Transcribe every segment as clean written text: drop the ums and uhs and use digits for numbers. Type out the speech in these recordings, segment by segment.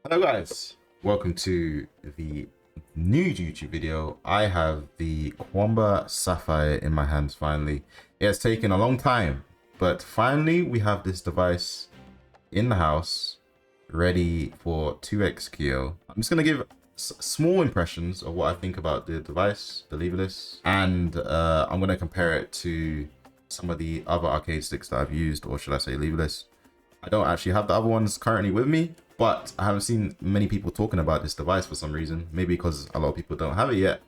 Hello guys, welcome to the new YouTube video. I have the Qanba Sapphire in my hands finally. It has taken a long time, but finally we have this device in the house ready for 2xQ. I'm just going to give small impressions of what I think about the device, the leverless, and I'm going to compare it to some of the other arcade sticks that I've used, or should I say leverless. I don't actually have the other ones currently with me, but I haven't seen many people talking about this device for some reason. Maybe because a lot of people don't have it yet.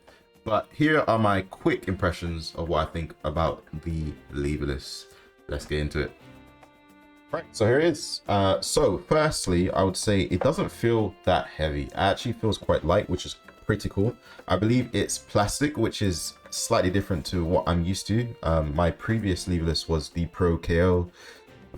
But here are my quick impressions of what I think about the leverless. Let's get into it. Right, so here it is. So firstly, I would say it doesn't feel that heavy. It actually feels quite light, which is pretty cool. I believe it's plastic, which is slightly different to what I'm used to. My previous leverless was the Pro KO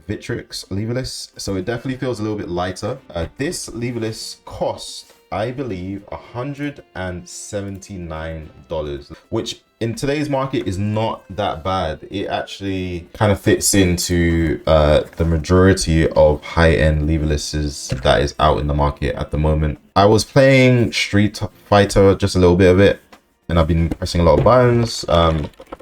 Vitrix leverless, so it definitely feels a little bit lighter. This leverless cost, I believe, $179, which in today's market is not that bad. It actually kind of fits into the majority of high-end leverlesses that is out in the market at the moment. I was playing Street Fighter, just a little bit of it, and I've been pressing a lot of buttons.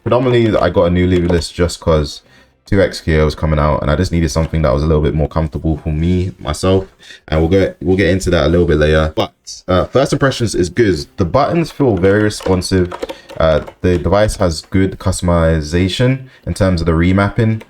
Predominantly, I got a new leverless just because 2xQ was coming out and I just needed something that was a little bit more comfortable for me myself, and we'll get into that a little bit later. But first impressions is good. The buttons feel very responsive. The device has good customization in terms of the remapping.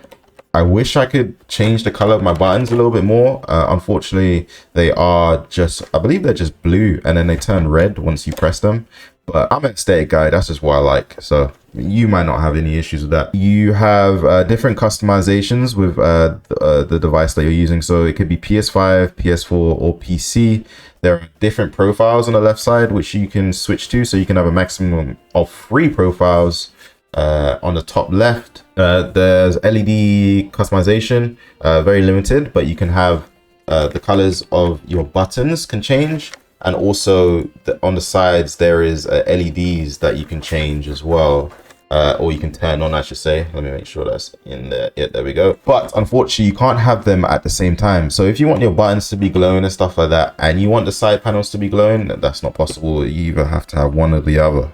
I wish I could change the color of my buttons a little bit more. Unfortunately, they are just, I believe they're just blue and then they turn red once you press them. But I'm an aesthetic guy, that's just what I like. So you might not have any issues with that. You have different customizations with the device that you're using. So it could be PS5, PS4, or PC. There are different profiles on the left side, which you can switch to. So you can have a maximum of 3 profiles. On the top left, there's LED customization, very limited, but you can have the colors of your buttons can change. And also on the sides, there is LEDs that you can change as well. Or you can turn on, I should say. Let me make sure that's in there. Yeah, there we go. But unfortunately, you can't have them at the same time. So if you want your buttons to be glowing and stuff like that, and you want the side panels to be glowing, that's not possible. You either have to have one or the other.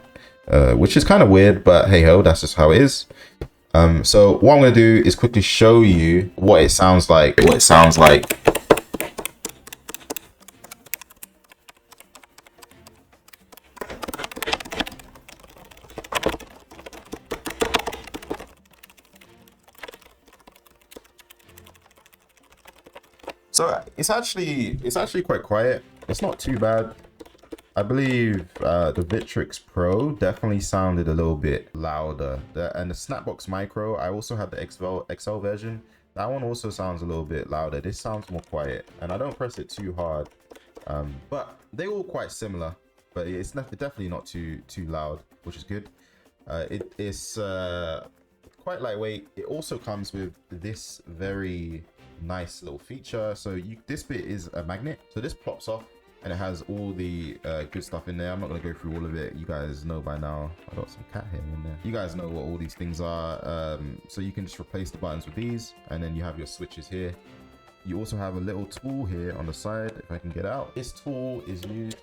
Which is kind of weird, but hey ho, that's just how it is. So what I'm going to do is quickly show you what it sounds like. So it's actually quite quiet. It's not too bad. I believe the Vitrix Pro definitely sounded a little bit louder. And the Snapbox Micro, I also have the XL version. That one also sounds a little bit louder. This sounds more quiet, and I don't press it too hard. But they're all quite similar, but it's definitely not too loud, which is good. It is quite lightweight. It also comes with this very nice little feature. So this bit is a magnet, so this pops off and it has all the good stuff in there. I'm not going to go through all of it. You guys know by now. I got some cat hair in there. You guys know what all these things are. So you can just replace the buttons with these, and then you have your switches here. You also have a little tool here on the side, if I can get out. This tool is used,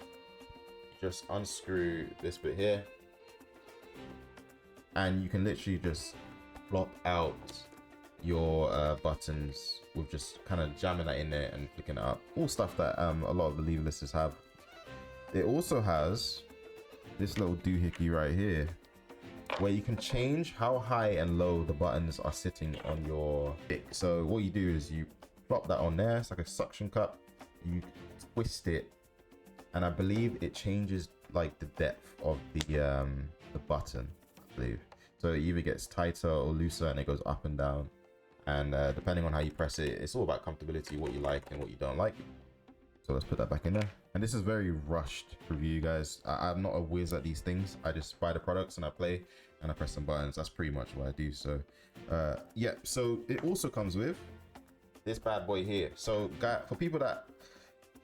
just unscrew this bit here, and you can literally just plop out your buttons with just kind of jamming that in there and picking it up. All stuff that a lot of the leverlesses have. It also has this little doohickey right here, where you can change how high and low the buttons are sitting on your stick. So what you do is you plop that on there. It's like a suction cup. You twist it, and I believe it changes like the depth of the button, I believe. So it either gets tighter or looser, and it goes up and down. And depending on how you press it, it's all about comfortability, what you like and what you don't like. So let's put that back in there. And this is very rushed review, guys. I'm not a whiz at these things. I just buy the products and I play and I press some buttons. That's pretty much what I do. So yeah, so it also comes with this bad boy here. So for people that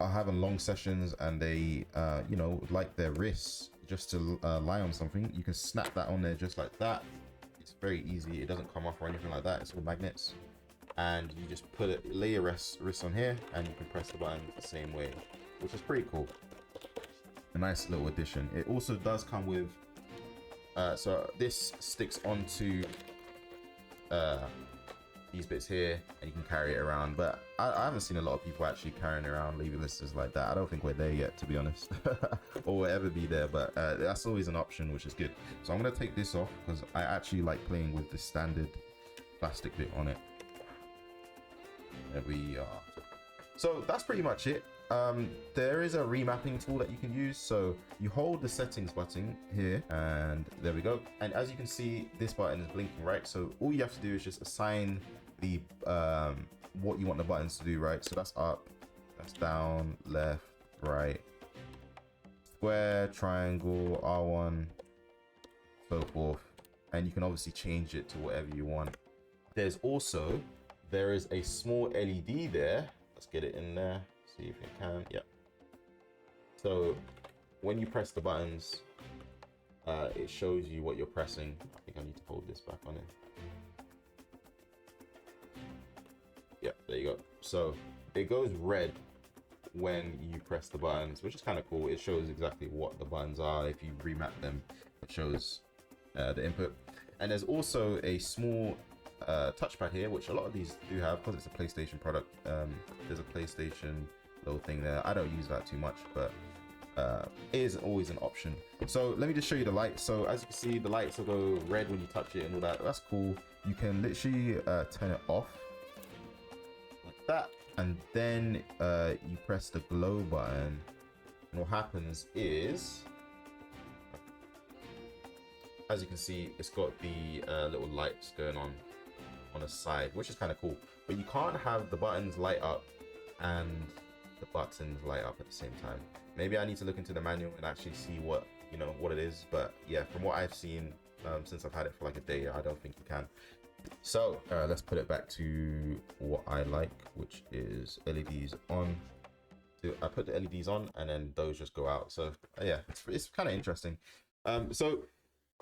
are having long sessions and they you know, like their wrists just to lie on something, you can snap that on there just like that. It's very easy. It doesn't come off or anything like that. It's all magnets, and you just put it, lay your wrist on here, and you can press the button the same way. which is pretty cool. A nice little addition. It also does come with, so this sticks onto these bits here, and you can carry it around. But I haven't seen a lot of people actually carrying around lever-listers like that. I don't think we're there yet, to be honest, or we'll ever be there. But that's always an option, which is good. So I'm gonna take this off because I actually like playing with the standard plastic bit on it. There we are. So that's pretty much it. There is a remapping tool that you can use. So you hold the settings button here, and there we go. And as you can see, this button is blinking, right? So all you have to do is just assign the what you want the buttons to do, right? So that's up, that's down, left, right, square, triangle, R1, so forth. And you can obviously change it to whatever you want. There is a small LED there. Let's get it in there. See if you can. Yeah. So when you press the buttons, it shows you what you're pressing. I think I need to hold this back on it. Yeah, there you go. So it goes red when you press the buttons, which is kind of cool. It shows exactly what the buttons are. If you remap them, it shows the input. And there's also a small touchpad here, which a lot of these do have because it's a PlayStation product. There's a PlayStation little thing there. I don't use that too much, but it is always an option. So let me just show you the lights. So as you can see, the lights will go red when you touch it and all that. That's cool. You can literally turn it off like that, and then you press the glow button, and what happens is, as you can see, it's got the little lights going on the side, which is kind of cool. But you can't have the buttons light up and the buttons light up at the same time. Maybe I need to look into the manual and actually see what it is. But yeah, from what I've seen, since I've had it for like a day, I don't think you can. So let's put it back to what I like, which is LEDs on. So I put the LEDs on, and then those just go out. So yeah, it's kind of interesting. So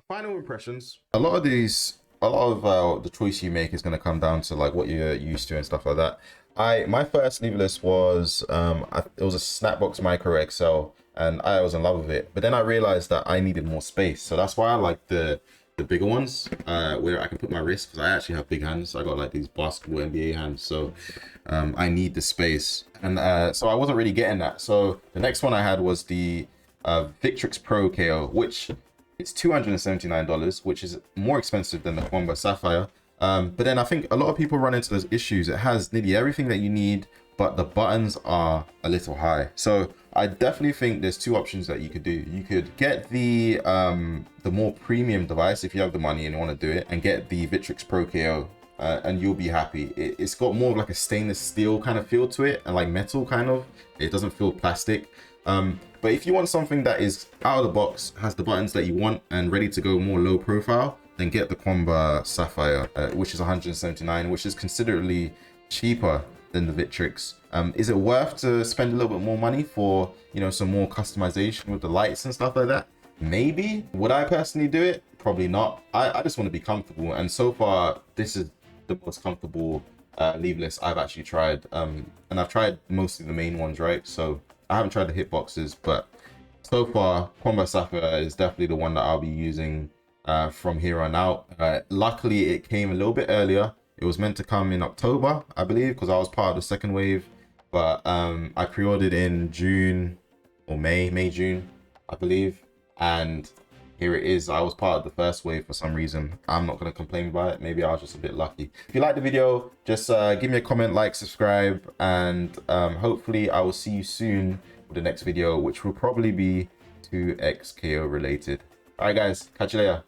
final impressions. A lot of the choice you make is going to come down to like what you're used to and stuff like that. My first leverless was it was a Snapbox Micro XL, and I was in love with it. But then I realized that I needed more space, so that's why I like the bigger ones where I can put my wrist, because I actually have big hands. I got like these basketball NBA hands, so I need the space, and so I wasn't really getting that. So the next one I had was the Victrix Pro KO, which it's $279, which is more expensive than the Qanba Sapphire. But then I think a lot of people run into those issues. It has nearly everything that you need, but the buttons are a little high. So I definitely think there's two options that you could do. You could get the more premium device if you have the money and you want to do it, and get the Victrix Pro KO, and you'll be happy. It's got more of like a stainless steel kind of feel to it, and like metal kind of. It doesn't feel plastic. But if you want something that is out of the box, has the buttons that you want, and ready to go more low profile, then get the Qanba Sapphire, which is $179, which is considerably cheaper than the Victrix. Is it worth to spend a little bit more money for some more customization with the lights and stuff like that? Maybe. Would I personally do it? Probably not. I just want to be comfortable, and so far this is the most comfortable leverless I've actually tried. And I've tried mostly the main ones, right? So I haven't tried the hitboxes, but so far Qanba Sapphire is definitely the one that I'll be using from here on out. Luckily it came a little bit earlier. It was meant to come in October, I believe, because I was part of the second wave, but I pre-ordered in June or May, June, I believe, and here it is. I was part of the first wave for some reason. I'm not going to complain about it. Maybe I was just a bit lucky. If you like the video, just give me a comment, like, subscribe, and hopefully I will see you soon with the next video, which will probably be 2XKO related. All right, guys, catch you later.